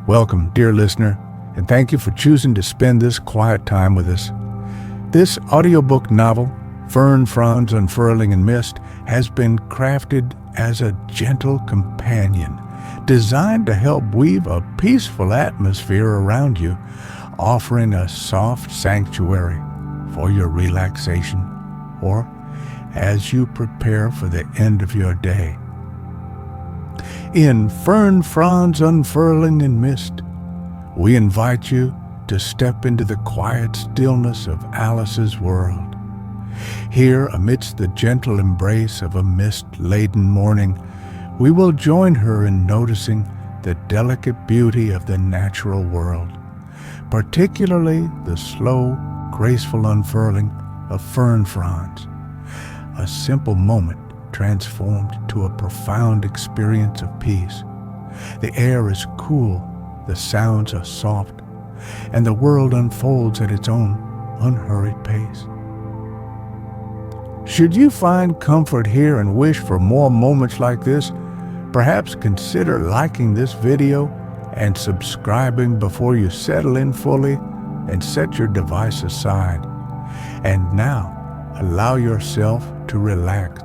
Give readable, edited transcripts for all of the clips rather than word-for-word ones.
Welcome, dear listener, and thank you for choosing to spend this quiet time with us. This audiobook novel, Fern Fronds Unfurling in Mist, has been crafted as a gentle companion, designed to help weave a peaceful atmosphere around you, offering a soft sanctuary for your relaxation or as you prepare for the end of your day. In Fern Fronds Unfurling in Mist, we invite you to step into the quiet stillness of Alice's world. Here, amidst the gentle embrace of a mist-laden morning, we will join her in noticing the delicate beauty of the natural world, particularly the slow, graceful unfurling of fern fronds. A simple moment transformed to a profound experience of peace. The air is cool, the sounds are soft, and the world unfolds at its own unhurried pace. Should you find comfort here and wish for more moments like this, perhaps consider liking this video and subscribing before you settle in fully and set your device aside. And now, allow yourself to relax,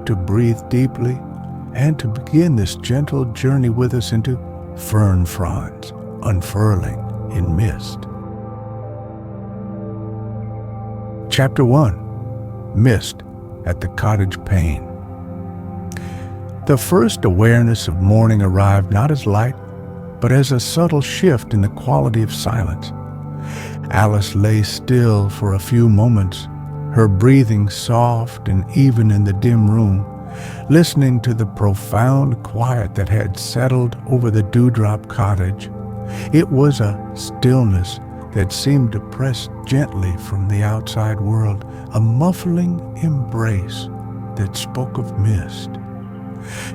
to breathe deeply, and to begin this gentle journey with us into Fern Fronds Unfurling in Mist. Chapter 1. Mist at the Cottage Pane. The first awareness of morning arrived not as light, but as a subtle shift in the quality of silence. Alice lay still for a few moments, her breathing soft and even in the dim room, listening to the profound quiet that had settled over the Dewdrop Cottage. It was a stillness that seemed to press gently from the outside world, a muffling embrace that spoke of mist.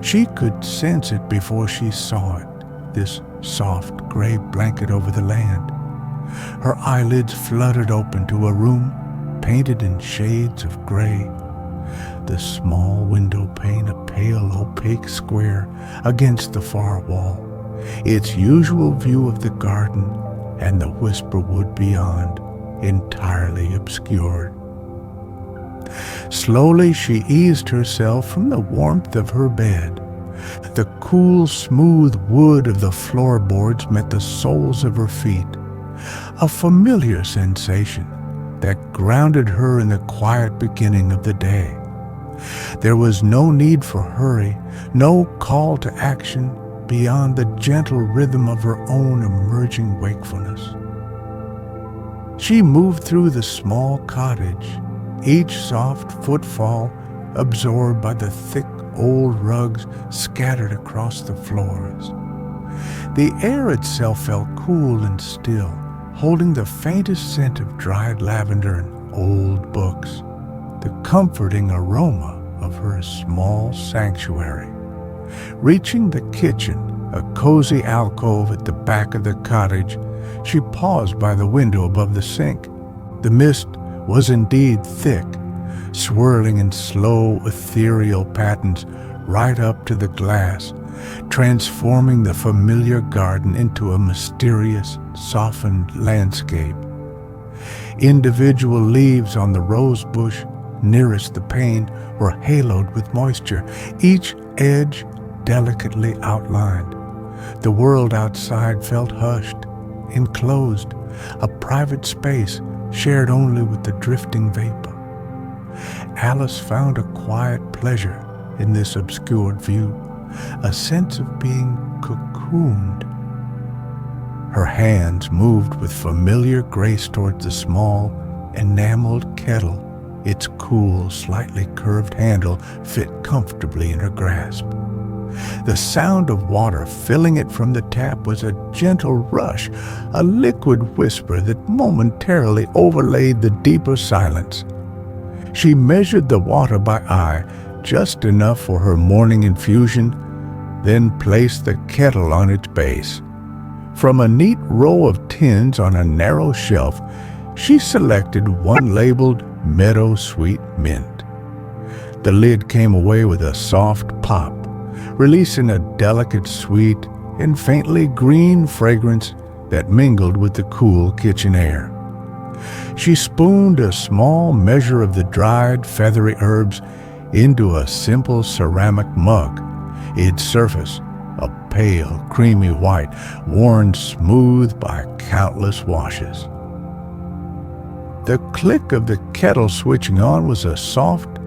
She could sense it before she saw it, this soft gray blanket over the land. Her eyelids fluttered open to a room painted in shades of gray. The small window pane a pale opaque square against the far wall, its usual view of the garden and the Whisperwood beyond entirely obscured. Slowly she eased herself from the warmth of her bed. The cool, smooth wood of the floorboards met the soles of her feet, a familiar sensation that grounded her in the quiet beginning of the day. There was no need for hurry, no call to action beyond the gentle rhythm of her own emerging wakefulness. She moved through the small cottage, each soft footfall absorbed by the thick old rugs scattered across the floors. The air itself felt cool and still, holding the faintest scent of dried lavender and old books, the comforting aroma of her small sanctuary. Reaching the kitchen, a cozy alcove at the back of the cottage, she paused by the window above the sink. The mist was indeed thick, swirling in slow, ethereal patterns right up to the glass, transforming the familiar garden into a mysterious, softened landscape. Individual leaves on the rose bush nearest the pane were haloed with moisture, each edge delicately outlined. The world outside felt hushed, enclosed, a private space shared only with the drifting vapor. Alice found a quiet pleasure in this obscured view, a sense of being cocooned. Her hands moved with familiar grace towards the small, enameled kettle. Its cool, slightly curved handle fit comfortably in her grasp. The sound of water filling it from the tap was a gentle rush, a liquid whisper that momentarily overlaid the deeper silence. She measured the water by eye, just enough for her morning infusion, then placed the kettle on its base. From a neat row of tins on a narrow shelf, she selected one labeled Meadow Sweet Mint. The lid came away with a soft pop, releasing a delicate, sweet, and faintly green fragrance that mingled with the cool kitchen air. She spooned a small measure of the dried, feathery herbs into a simple ceramic mug, its surface a pale, creamy white, worn smooth by countless washes. The click of the kettle switching on was a soft,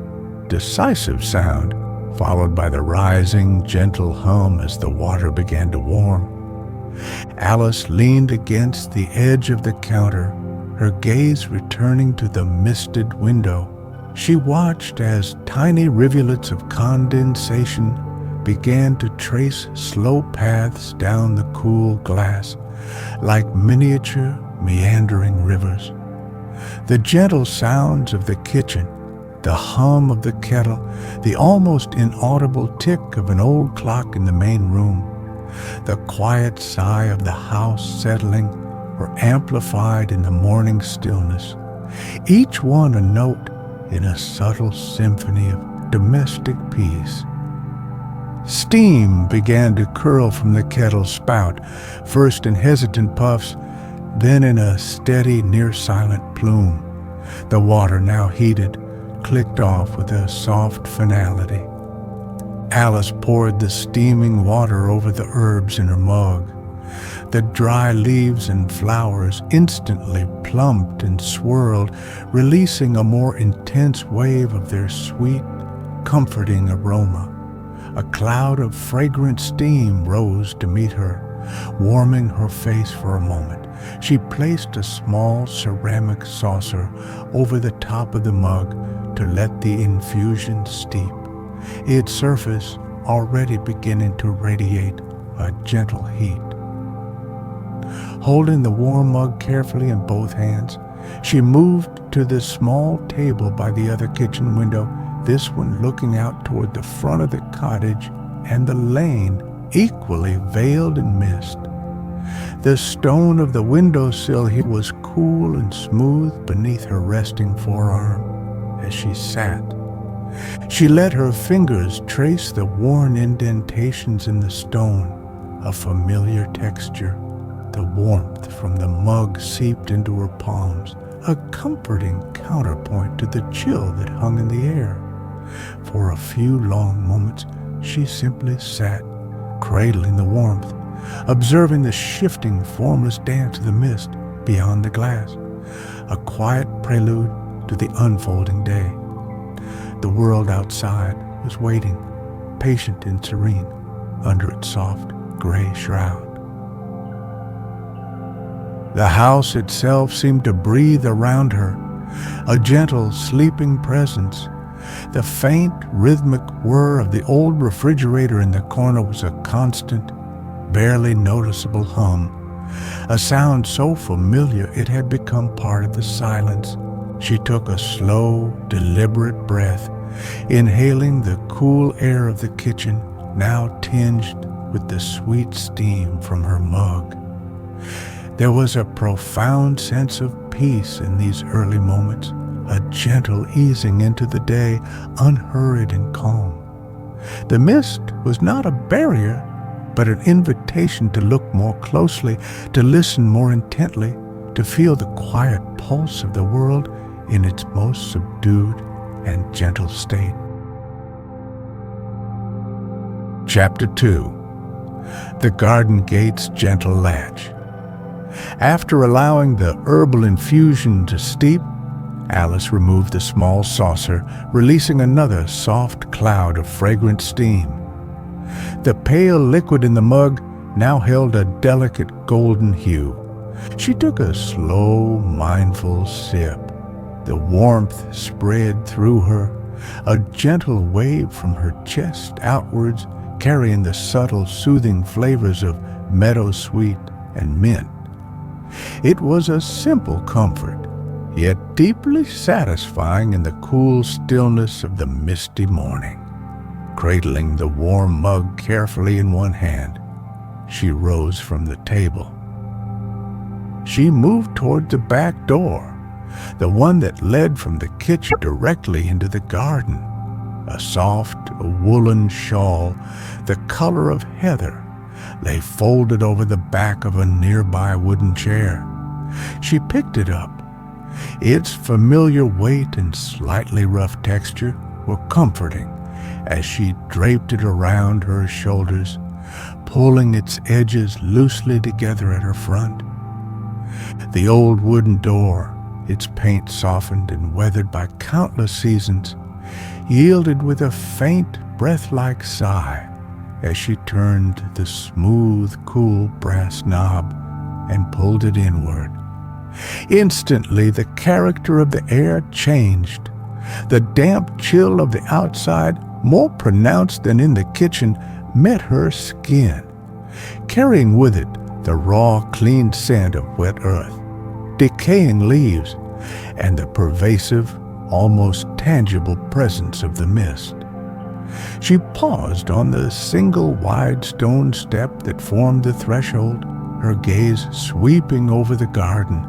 decisive sound, followed by the rising, gentle hum as the water began to warm. Alice leaned against the edge of the counter, her gaze returning to the misted window. She watched as tiny rivulets of condensation began to trace slow paths down the cool glass, like miniature, meandering rivers. The gentle sounds of the kitchen, the hum of the kettle, the almost inaudible tick of an old clock in the main room, the quiet sigh of the house settling were amplified in the morning stillness, each one a note in a subtle symphony of domestic peace. Steam began to curl from the kettle's spout, first in hesitant puffs, then in a steady, near-silent plume. The water, now heated, clicked off with a soft finality. Alice poured the steaming water over the herbs in her mug. The dry leaves and flowers instantly plumped and swirled, releasing a more intense wave of their sweet, comforting aroma. A cloud of fragrant steam rose to meet her, warming her face for a moment. She placed a small ceramic saucer over the top of the mug to let the infusion steep, its surface already beginning to radiate a gentle heat. Holding the warm mug carefully in both hands, she moved to the small table by the other kitchen window, this one looking out toward the front of the cottage and the lane equally veiled in mist. The stone of the windowsill here was cool and smooth beneath her resting forearm as she sat. She let her fingers trace the worn indentations in the stone, a familiar texture. The warmth from the mug seeped into her palms, a comforting counterpoint to the chill that hung in the air. For a few long moments, she simply sat, cradling the warmth, observing the shifting, formless dance of the mist beyond the glass, a quiet prelude to the unfolding day. The world outside was waiting, patient and serene, under its soft gray shroud. The house itself seemed to breathe around her, a gentle, sleeping presence. The faint, rhythmic whir of the old refrigerator in the corner was a constant, barely noticeable hum, a sound so familiar it had become part of the silence. She took a slow, deliberate breath, inhaling the cool air of the kitchen, now tinged with the sweet steam from her mug. There was a profound sense of peace in these early moments, a gentle easing into the day, unhurried and calm. The mist was not a barrier, but an invitation to look more closely, to listen more intently, to feel the quiet pulse of the world in its most subdued and gentle state. Chapter 2. The Garden Gate's Gentle Latch. After allowing the herbal infusion to steep, Alice removed the small saucer, releasing another soft cloud of fragrant steam. The pale liquid in the mug now held a delicate golden hue. She took a slow, mindful sip. The warmth spread through her, a gentle wave from her chest outwards, carrying the subtle, soothing flavors of meadowsweet and mint. It was a simple comfort, yet deeply satisfying in the cool stillness of the misty morning. Cradling the warm mug carefully in one hand, she rose from the table. She moved toward the back door, the one that led from the kitchen directly into the garden. A soft woolen shawl, the color of heather, lay folded over the back of a nearby wooden chair. She picked it up. Its familiar weight and slightly rough texture were comforting as she draped it around her shoulders, pulling its edges loosely together at her front. The old wooden door, its paint softened and weathered by countless seasons, yielded with a faint, breath-like sigh as she turned the smooth, cool brass knob and pulled it inward. Instantly, the character of the air changed. The damp chill of the outside, more pronounced than in the kitchen, met her skin, carrying with it the raw, clean scent of wet earth, decaying leaves, and the pervasive, almost tangible presence of the mist. She paused on the single wide stone step that formed the threshold, her gaze sweeping over the garden,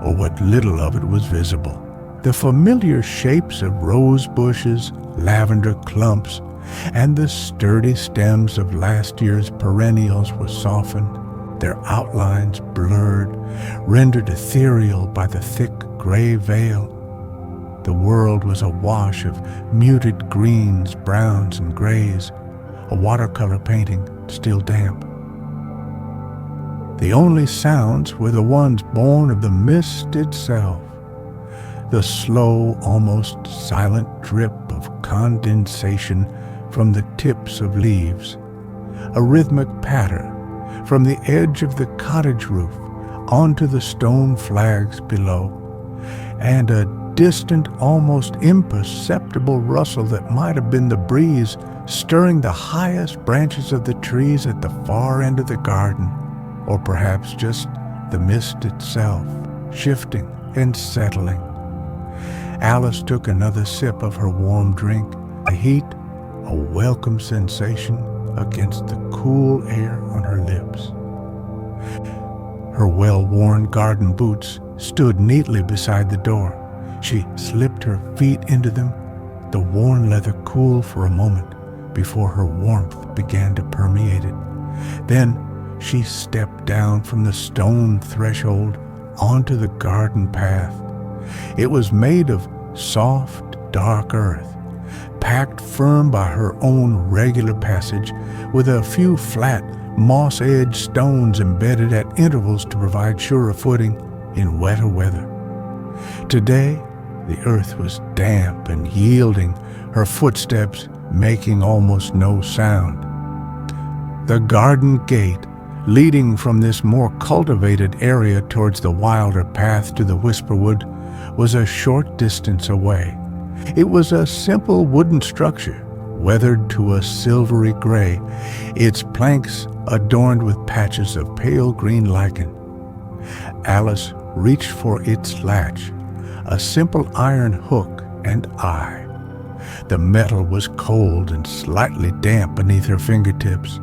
or what little of it was visible. The familiar shapes of rose bushes, lavender clumps, and the sturdy stems of last year's perennials were softened, their outlines blurred, rendered ethereal by the thick gray veil. The world was awash of muted greens, browns, and grays, a watercolor painting still damp. The only sounds were the ones born of the mist itself, the slow, almost silent drip of condensation from the tips of leaves, a rhythmic patter from the edge of the cottage roof onto the stone flags below, and a distant, almost imperceptible rustle that might have been the breeze stirring the highest branches of the trees at the far end of the garden, or perhaps just the mist itself, shifting and settling. Alice took another sip of her warm drink, the heat a welcome sensation against the cool air on her lips. Her well-worn garden boots stood neatly beside the door. She slipped her feet into them, the worn leather cool for a moment before her warmth began to permeate it. Then she stepped down from the stone threshold onto the garden path. It was made of soft, dark earth, packed firm by her own regular passage, with a few flat, moss-edged stones embedded at intervals to provide surer footing in wetter weather. Today, the earth was damp and yielding, her footsteps making almost no sound. The garden gate, leading from this more cultivated area towards the wilder path to the Whisperwood, was a short distance away. It was a simple wooden structure, weathered to a silvery gray, its planks adorned with patches of pale green lichen. Alice reached for its latch, a simple iron hook and eye. The metal was cold and slightly damp beneath her fingertips.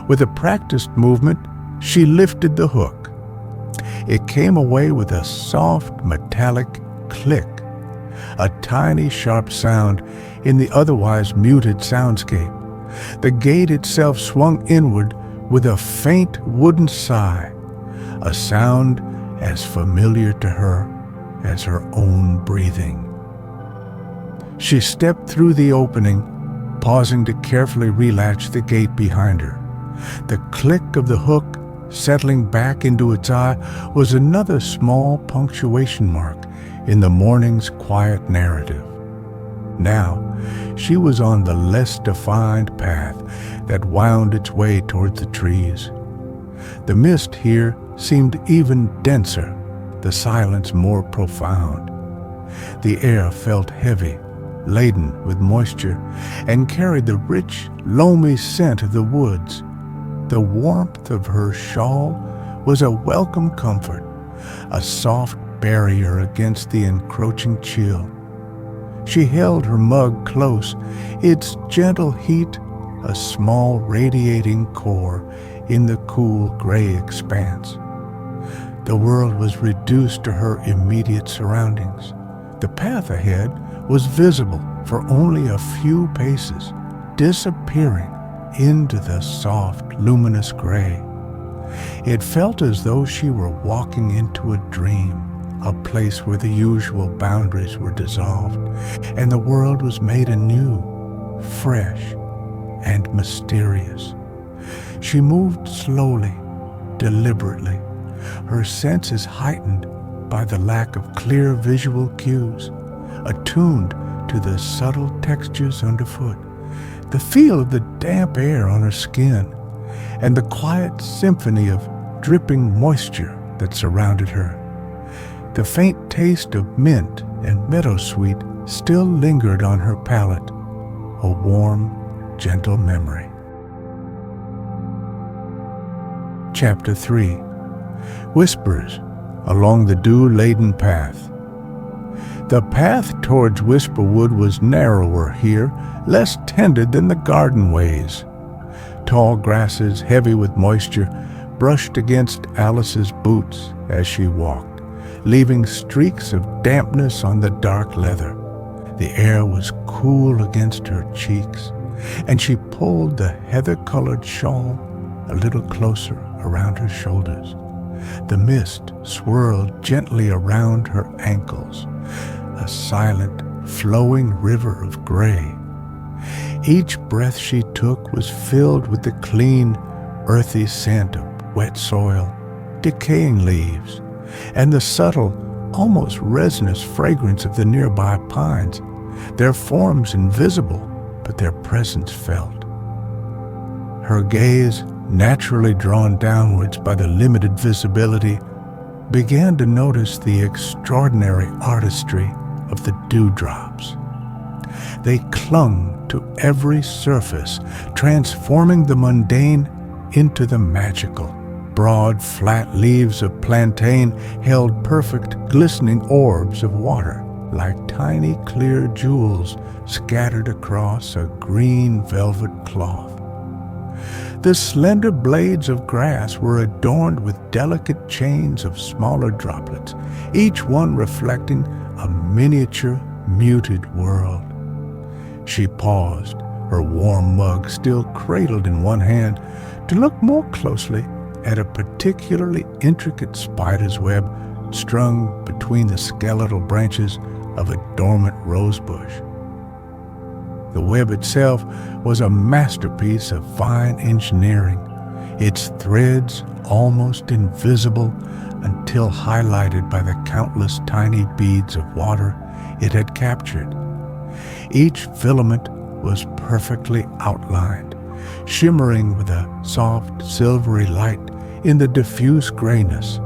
With a practiced movement, she lifted the hook. It came away with a soft, metallic click, a tiny, sharp sound in the otherwise muted soundscape. The gate itself swung inward with a faint wooden sigh, a sound as familiar to her as her own breathing. She stepped through the opening, pausing to carefully relatch the gate behind her. The click of the hook settling back into its eye was another small punctuation mark in the morning's quiet narrative. Now, she was on the less defined path that wound its way towards the trees. The mist here seemed even denser, the silence more profound. The air felt heavy, laden with moisture, and carried the rich, loamy scent of the woods. The warmth of her shawl was a welcome comfort, a soft barrier against the encroaching chill. She held her mug close, its gentle heat a small radiating core in the cool gray expanse. The world was reduced to her immediate surroundings. The path ahead was visible for only a few paces, disappearing into the soft, luminous gray. It felt as though she were walking into a dream, a place where the usual boundaries were dissolved, and the world was made anew, fresh, and mysterious. She moved slowly, deliberately, her senses heightened by the lack of clear visual cues, attuned to the subtle textures underfoot, the feel of the damp air on her skin, and the quiet symphony of dripping moisture that surrounded her. The faint taste of mint and meadowsweet still lingered on her palate, a warm, gentle memory. Chapter 3. Whispers along the Dew-Laden Path. The path towards Whisperwood was narrower here, less tended than the garden ways. Tall grasses, heavy with moisture, brushed against Alice's boots as she walked, leaving streaks of dampness on the dark leather. The air was cool against her cheeks, and she pulled the heather-colored shawl a little closer around her shoulders. The mist swirled gently around her ankles, a silent, flowing river of gray. Each breath she took was filled with the clean, earthy scent of wet soil, decaying leaves, and the subtle, almost resinous fragrance of the nearby pines, their forms invisible, but their presence felt. Her gaze, naturally drawn downwards by the limited visibility, began to notice the extraordinary artistry of the dewdrops. They clung to every surface, transforming the mundane into the magical. Broad, flat leaves of plantain held perfect, glistening orbs of water, like tiny, clear jewels scattered across a green velvet cloth. The slender blades of grass were adorned with delicate chains of smaller droplets, each one reflecting a miniature, muted world. She paused, her warm mug still cradled in one hand, to look more closely at a particularly intricate spider's web strung between the skeletal branches of a dormant rosebush. The web itself was a masterpiece of fine engineering, its threads almost invisible until highlighted by the countless tiny beads of water it had captured. Each filament was perfectly outlined, shimmering with a soft, silvery light in the diffuse grayness.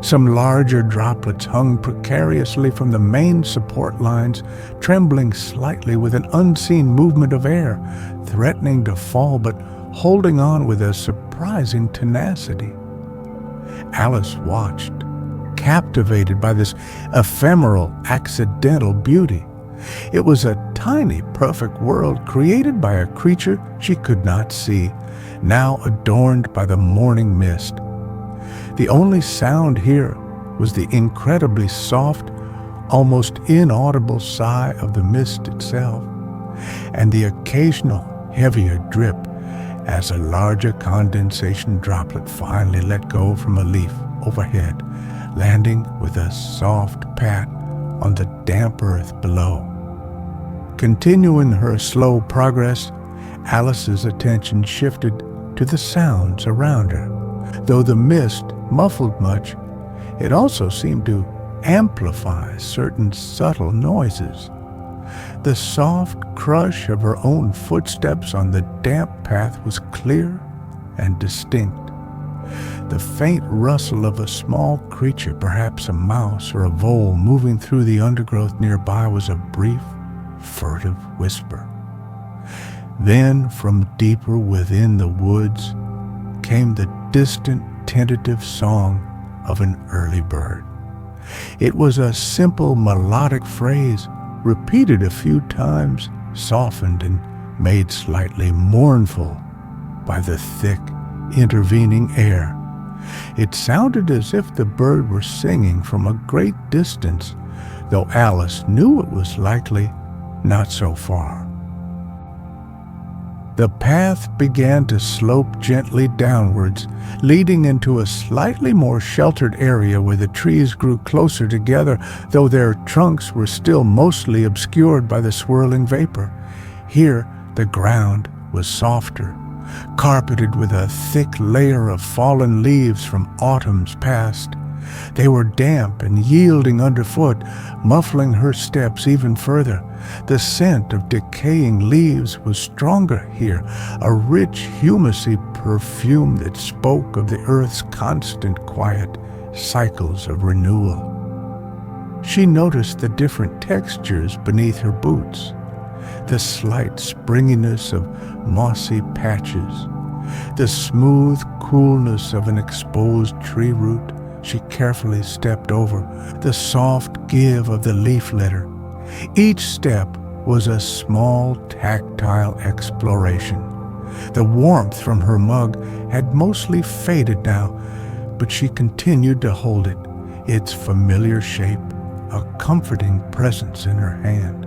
Some larger droplets hung precariously from the main support lines, trembling slightly with an unseen movement of air, threatening to fall but holding on with a surprising tenacity. Alice watched, captivated by this ephemeral, accidental beauty. It was a tiny, perfect world created by a creature she could not see, now adorned by the morning mist. The only sound here was the incredibly soft, almost inaudible sigh of the mist itself, and the occasional heavier drip as a larger condensation droplet finally let go from a leaf overhead, landing with a soft pat on the damp earth below. Continuing her slow progress, Alice's attention shifted to the sounds around her. Though the mist muffled much, it also seemed to amplify certain subtle noises. The soft crush of her own footsteps on the damp path was clear and distinct. The faint rustle of a small creature, perhaps a mouse or a vole, moving through the undergrowth nearby was a brief, furtive whisper. Then, from deeper within the woods, came the distant, tentative song of an early bird. It was a simple, melodic phrase, repeated a few times, softened and made slightly mournful by the thick, intervening air. It sounded as if the bird were singing from a great distance, though Alice knew it was likely not so far. The path began to slope gently downwards, leading into a slightly more sheltered area where the trees grew closer together, though their trunks were still mostly obscured by the swirling vapor. Here, the ground was softer, carpeted with a thick layer of fallen leaves from autumns past. They were damp and yielding underfoot, muffling her steps even further. The scent of decaying leaves was stronger here, a rich, humusy perfume that spoke of the earth's constant quiet cycles of renewal. She noticed the different textures beneath her boots, the slight springiness of mossy patches, the smooth coolness of an exposed tree root she carefully stepped over, the soft give of the leaf litter. Each step was a small tactile exploration. The warmth from her mug had mostly faded now, but she continued to hold it, its familiar shape, a comforting presence in her hand.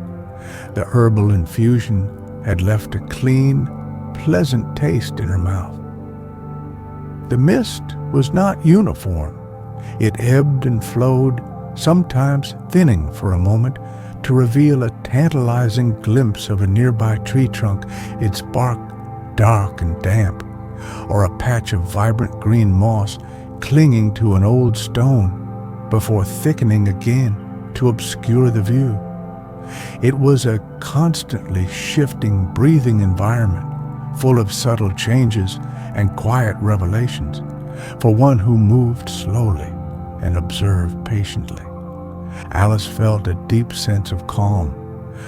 The herbal infusion had left a clean, pleasant taste in her mouth. The mist was not uniform. It ebbed and flowed, sometimes thinning for a moment, to reveal a tantalizing glimpse of a nearby tree trunk, its bark dark and damp, or a patch of vibrant green moss clinging to an old stone, before thickening again to obscure the view. It was a constantly shifting, breathing environment, full of subtle changes and quiet revelations, for one who moved slowly and observed patiently. Alice felt a deep sense of calm,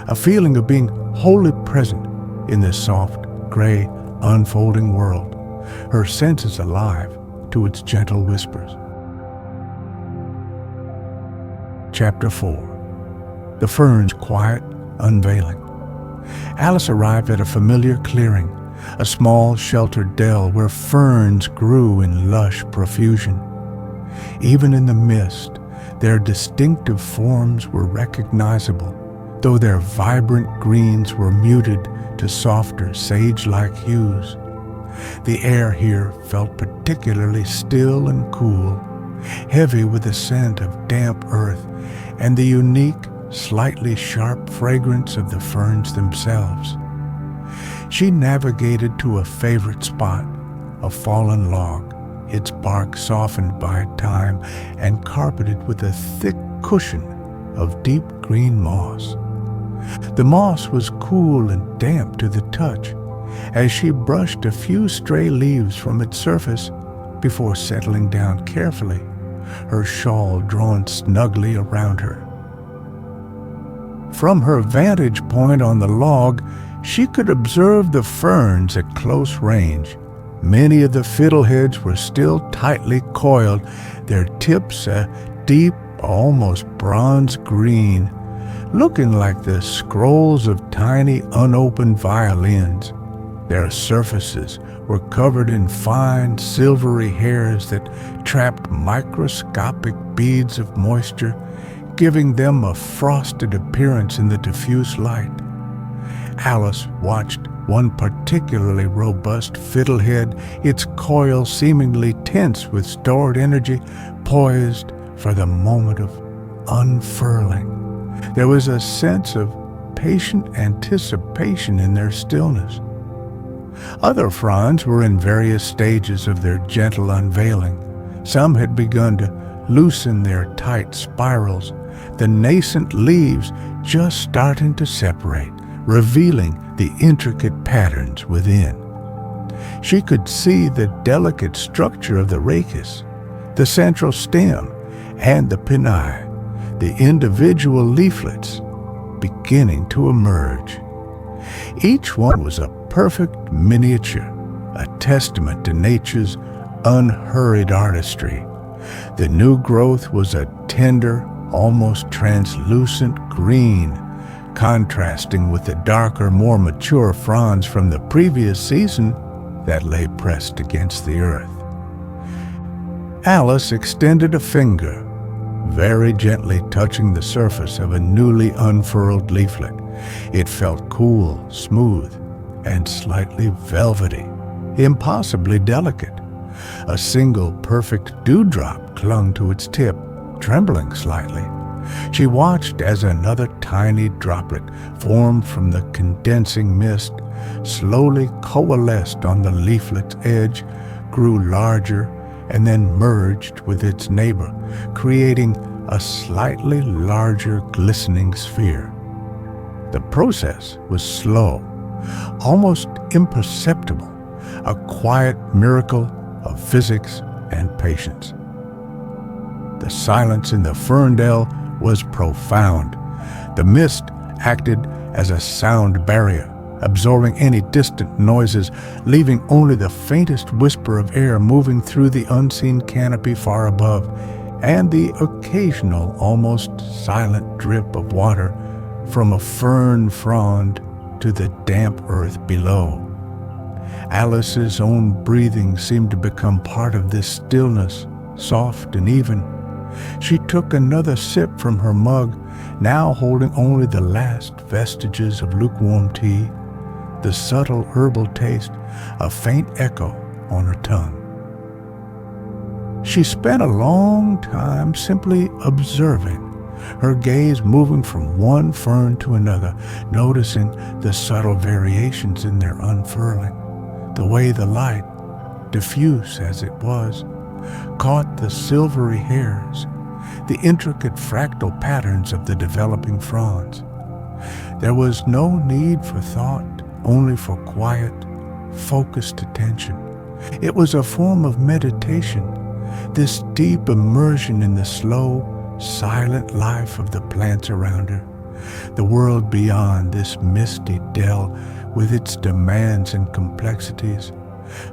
a feeling of being wholly present in this soft, gray, unfolding world, her senses alive to its gentle whispers. Chapter 4. The Ferns' Quiet Unveiling. Alice arrived at a familiar clearing, a small sheltered dell where ferns grew in lush profusion. Even in the mist, their distinctive forms were recognizable, though their vibrant greens were muted to softer, sage-like hues. The air here felt particularly still and cool, heavy with the scent of damp earth and the unique, slightly sharp fragrance of the ferns themselves. She navigated to a favorite spot, a fallen log, its bark softened by time and carpeted with a thick cushion of deep green moss. The moss was cool and damp to the touch as she brushed a few stray leaves from its surface before settling down carefully, her shawl drawn snugly around her. From her vantage point on the log, she could observe the ferns at close range. Many of the fiddleheads were still tightly coiled, their tips a deep, almost bronze green, looking like the scrolls of tiny, unopened violins. Their surfaces were covered in fine, silvery hairs that trapped microscopic beads of moisture, giving them a frosted appearance in the diffuse light. Alice watched one particularly robust fiddlehead, its coil seemingly tense with stored energy, poised for the moment of unfurling. There was a sense of patient anticipation in their stillness. Other fronds were in various stages of their gentle unveiling. Some had begun to loosen their tight spirals, the nascent leaves just starting to separate, revealing the intricate patterns within. She could see the delicate structure of the rachis, the central stem, and the Pane, the individual leaflets, beginning to emerge. Each one was a perfect miniature, a testament to nature's unhurried artistry. The new growth was a tender, almost translucent green, contrasting with the darker, more mature fronds from the previous season that lay pressed against the earth. Alice extended a finger, very gently touching the surface of a newly unfurled leaflet. It felt cool, smooth, and slightly velvety, impossibly delicate. A single perfect dewdrop clung to its tip, trembling slightly. She watched as another tiny droplet formed from the condensing mist, slowly coalesced on the leaflet's edge, grew larger, and then merged with its neighbor, creating a slightly larger glistening sphere. The process was slow, almost imperceptible, a quiet miracle of physics and patience. The silence in the ferndale was profound. The mist acted as a sound barrier, absorbing any distant noises, leaving only the faintest whisper of air moving through the unseen canopy far above, and the occasional, almost silent drip of water from a fern frond to the damp earth below. Alice's own breathing seemed to become part of this stillness, soft and even. She took another sip from her mug, now holding only the last vestiges of lukewarm tea, the subtle herbal taste, a faint echo on her tongue. She spent a long time simply observing, her gaze moving from one fern to another, noticing the subtle variations in their unfurling, the way the light, diffuse as it was, caught the silvery hairs, the intricate fractal patterns of the developing fronds. There was no need for thought, only for quiet, focused attention. It was a form of meditation, this deep immersion in the slow, silent life of the plants around her. The world beyond this misty dell, with its demands and complexities,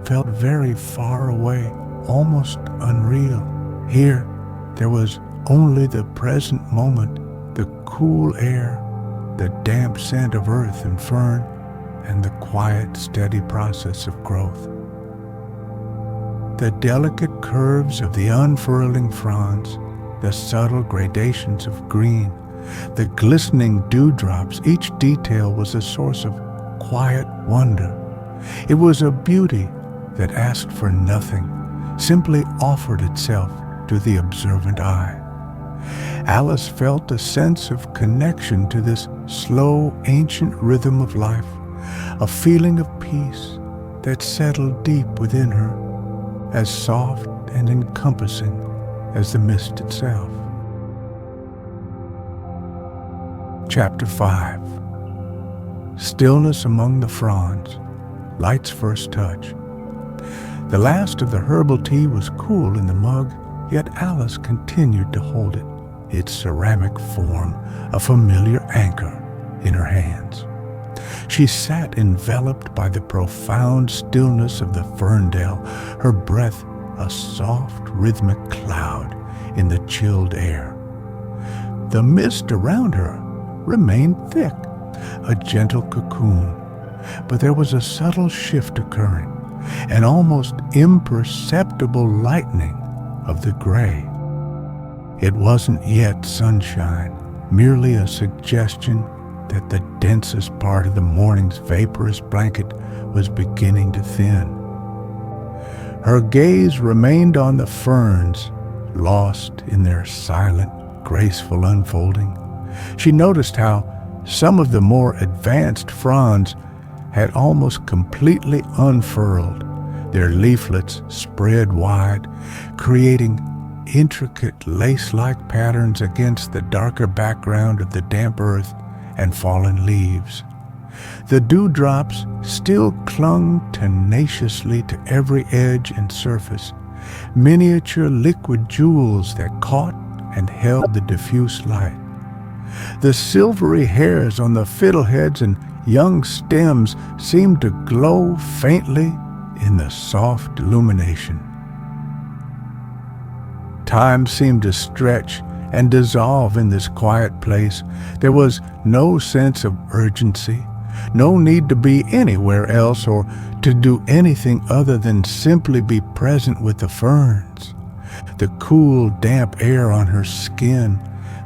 felt very far away, almost unreal. Here, there was only the present moment, the cool air, the damp scent of earth and fern, and the quiet, steady process of growth. The delicate curves of the unfurling fronds, the subtle gradations of green, the glistening dewdrops, each detail was a source of quiet wonder. It was a beauty that asked for nothing, simply offered itself to the observant eye. Alice felt a sense of connection to this slow, ancient rhythm of life, a feeling of peace that settled deep within her, as soft and encompassing as the mist itself. Chapter 5. Stillness among the fronds, light's first touch. The last of the herbal tea was cool in the mug, yet Alice continued to hold it, its ceramic form a familiar anchor in her hands. She sat enveloped by the profound stillness of the ferndale, her breath a soft, rhythmic cloud in the chilled air. The mist around her remained thick, a gentle cocoon, but there was a subtle shift occurring, an almost imperceptible lightening of the gray. It wasn't yet sunshine, merely a suggestion that the densest part of the morning's vaporous blanket was beginning to thin. Her gaze remained on the ferns, lost in their silent, graceful unfolding. She noticed how some of the more advanced fronds had almost completely unfurled, their leaflets spread wide, creating intricate lace-like patterns against the darker background of the damp earth and fallen leaves. The dewdrops still clung tenaciously to every edge and surface, miniature liquid jewels that caught and held the diffuse light. The silvery hairs on the fiddleheads and young stems seemed to glow faintly in the soft illumination. Time seemed to stretch and dissolve in this quiet place. There was no sense of urgency, no need to be anywhere else or to do anything other than simply be present with the ferns. The cool, damp air on her skin,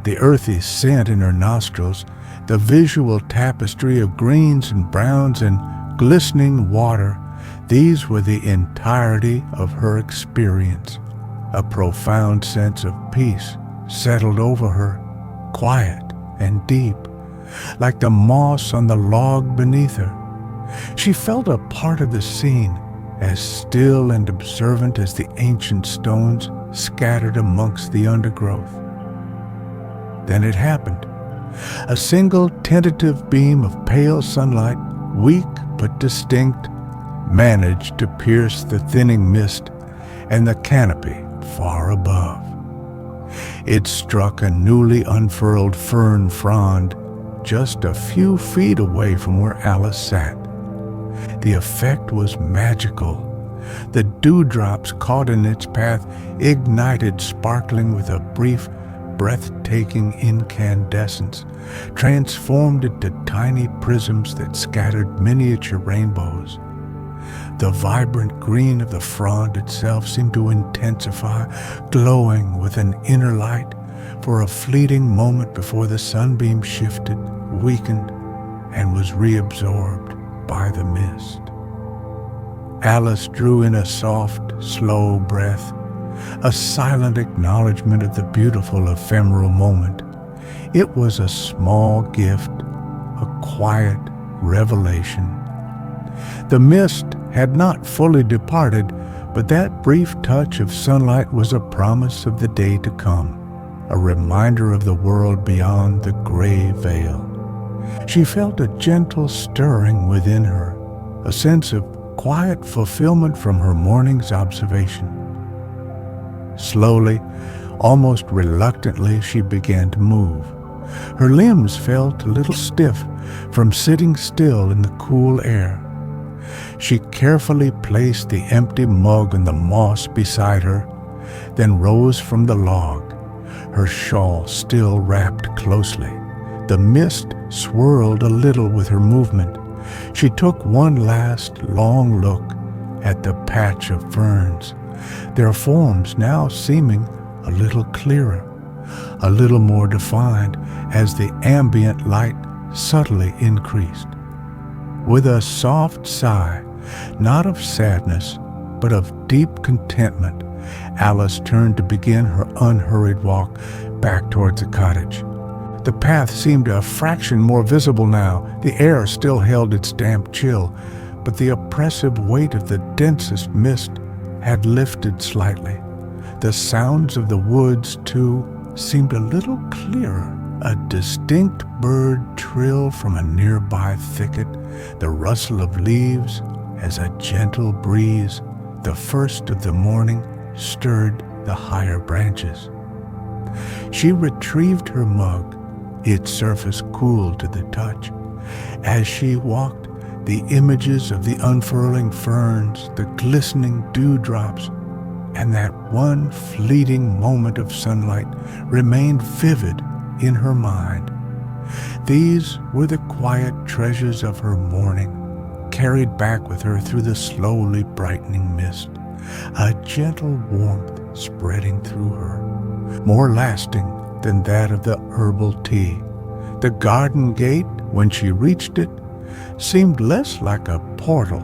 the earthy scent in her nostrils, the visual tapestry of greens and browns and glistening water, these were the entirety of her experience. A profound sense of peace settled over her, quiet and deep, like the moss on the log beneath her. She felt a part of the scene, as still and observant as the ancient stones scattered amongst the undergrowth. Then it happened. A single tentative beam of pale sunlight, weak but distinct, managed to pierce the thinning mist and the canopy far above. It struck a newly unfurled fern frond just a few feet away from where Alice sat. The effect was magical. The dewdrops caught in its path ignited, sparkling with a brief, breathtaking incandescence, transformed into tiny prisms that scattered miniature rainbows. The vibrant green of the frond itself seemed to intensify, glowing with an inner light for a fleeting moment before the sunbeam shifted, weakened, and was reabsorbed by the mist. Alice drew in a soft, slow breath, a silent acknowledgement of the beautiful ephemeral moment. It was a small gift, a quiet revelation. The mist had not fully departed, but that brief touch of sunlight was a promise of the day to come, a reminder of the world beyond the gray veil. She felt a gentle stirring within her, a sense of quiet fulfillment from her morning's observation. Slowly, almost reluctantly, she began to move. Her limbs felt a little stiff from sitting still in the cool air. She carefully placed the empty mug in the moss beside her, then rose from the log, her shawl still wrapped closely. The mist swirled a little with her movement. She took one last long look at the patch of ferns, their forms now seeming a little clearer, a little more defined as the ambient light subtly increased. With a soft sigh, not of sadness, but of deep contentment, Alice turned to begin her unhurried walk back towards the cottage. The path seemed a fraction more visible now. The air still held its damp chill, but the oppressive weight of the densest mist had lifted slightly. The sounds of the woods, too, seemed a little clearer. A distinct bird trill from a nearby thicket, the rustle of leaves as a gentle breeze, the first of the morning, stirred the higher branches. She retrieved her mug, its surface cool to the touch. As she walked, the images of the unfurling ferns, the glistening dewdrops, and that one fleeting moment of sunlight remained vivid in her mind. These were the quiet treasures of her morning, carried back with her through the slowly brightening mist, a gentle warmth spreading through her, more lasting than that of the herbal tea. The garden gate, when she reached it, seemed less like a portal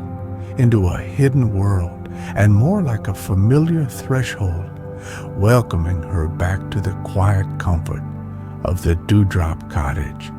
into a hidden world and more like a familiar threshold, welcoming her back to the quiet comfort of the Dewdrop Cottage.